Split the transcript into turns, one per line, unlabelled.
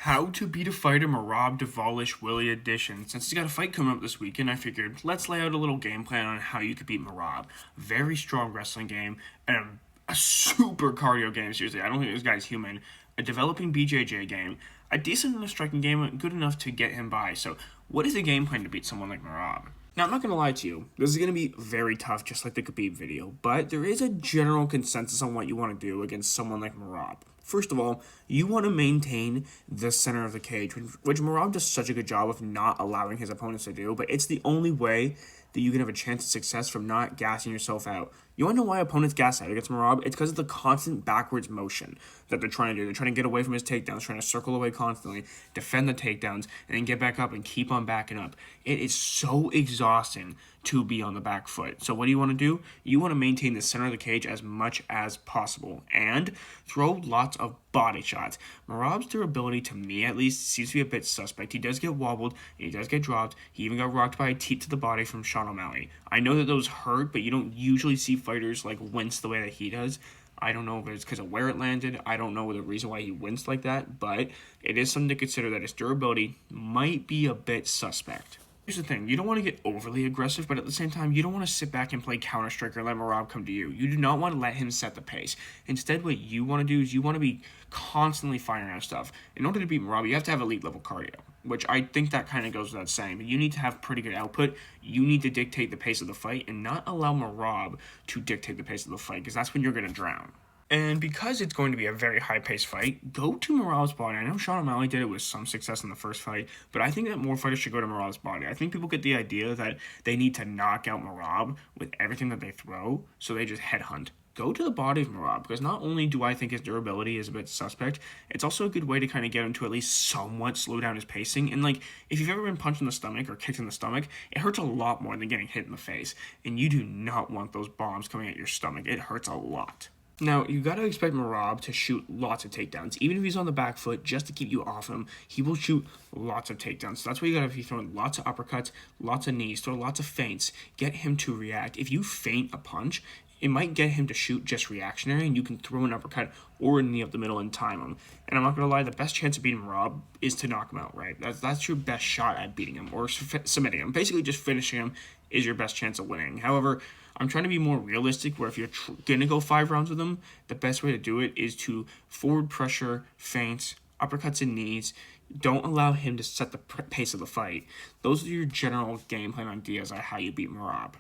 How to Beat a Fighter Merab Devolish Willie edition. Since he's got a fight coming up this weekend, I figured let's lay out a little game plan on how you could beat Merab. Very strong wrestling game and a super cardio game. Seriously, I don't think this guy's human. A developing BJJ game, a decent enough striking game, good enough to get him by. So, what is the game plan to beat someone like Merab? Now, I'm not going to lie to you. This is going to be very tough, just like the Khabib video, but there is a general consensus on what you want to do against someone like Merab. First of all, you want to maintain the center of the cage, which Merab does such a good job of not allowing his opponents to do, but it's the only way that you can have a chance of success from not gassing yourself out. You want to know why opponents gas out against Merab? It's because of the constant backwards motion that they're trying to do. They're trying to get away from his takedowns, trying to circle away constantly, defend the takedowns, and then get back up and keep on backing up. It is so exhausting to be on the back foot. So what do you want to do? You want to maintain the center of the cage as much as possible and throw lots of body shots. Merab's durability, to me at least, seems to be a bit suspect. He does get wobbled, he does get dropped. He even got rocked by a teep to the body from Sean O'Malley. I know that those hurt, but you don't usually see fighters like wince the way that he does. I don't know if it's because of where it landed. I don't know the reason why he winced like that, but it is something to consider that his durability might be a bit suspect. Here's the thing, you don't want to get overly aggressive, but at the same time, you don't want to sit back and play Counter-Strike or let Merab come to you. You do not want to let him set the pace. Instead, what you want to do is you want to be constantly firing out stuff. In order to beat Merab, you have to have elite level cardio, which I think that kind of goes without saying, but you need to have pretty good output. You need to dictate the pace of the fight and not allow Merab to dictate the pace of the fight, because that's when you're going to drown. And because it's going to be a very high-paced fight, go to Merab's body. I know Sean O'Malley did it with some success in the first fight, but I think that more fighters should go to Merab's body. I think people get the idea that they need to knock out Merab with everything that they throw, so they just headhunt. Go to the body of Merab, because not only do I think his durability is a bit suspect, it's also a good way to kind of get him to at least somewhat slow down his pacing. And, like, if you've ever been punched in the stomach or kicked in the stomach, it hurts a lot more than getting hit in the face. And you do not want those bombs coming at your stomach. It hurts a lot. Now, you got to expect Merab to shoot lots of takedowns. Even if he's on the back foot, just to keep you off him, he will shoot lots of takedowns. So that's why you got to be throwing lots of uppercuts, lots of knees, throw lots of feints, get him to react. If you feint a punch, it might get him to shoot just reactionary, and you can throw an uppercut or a knee up the middle and time him. And I'm not going to lie, the best chance of beating Merab is to knock him out, right? That's your best shot at beating him or submitting him. Basically, just finishing him is your best chance of winning. However, I'm trying to be more realistic, where if you're going to go 5 rounds with him, the best way to do it is to forward pressure, feints, uppercuts and knees. Don't allow him to set the pace of the fight. Those are your general game plan ideas on how you beat Merab.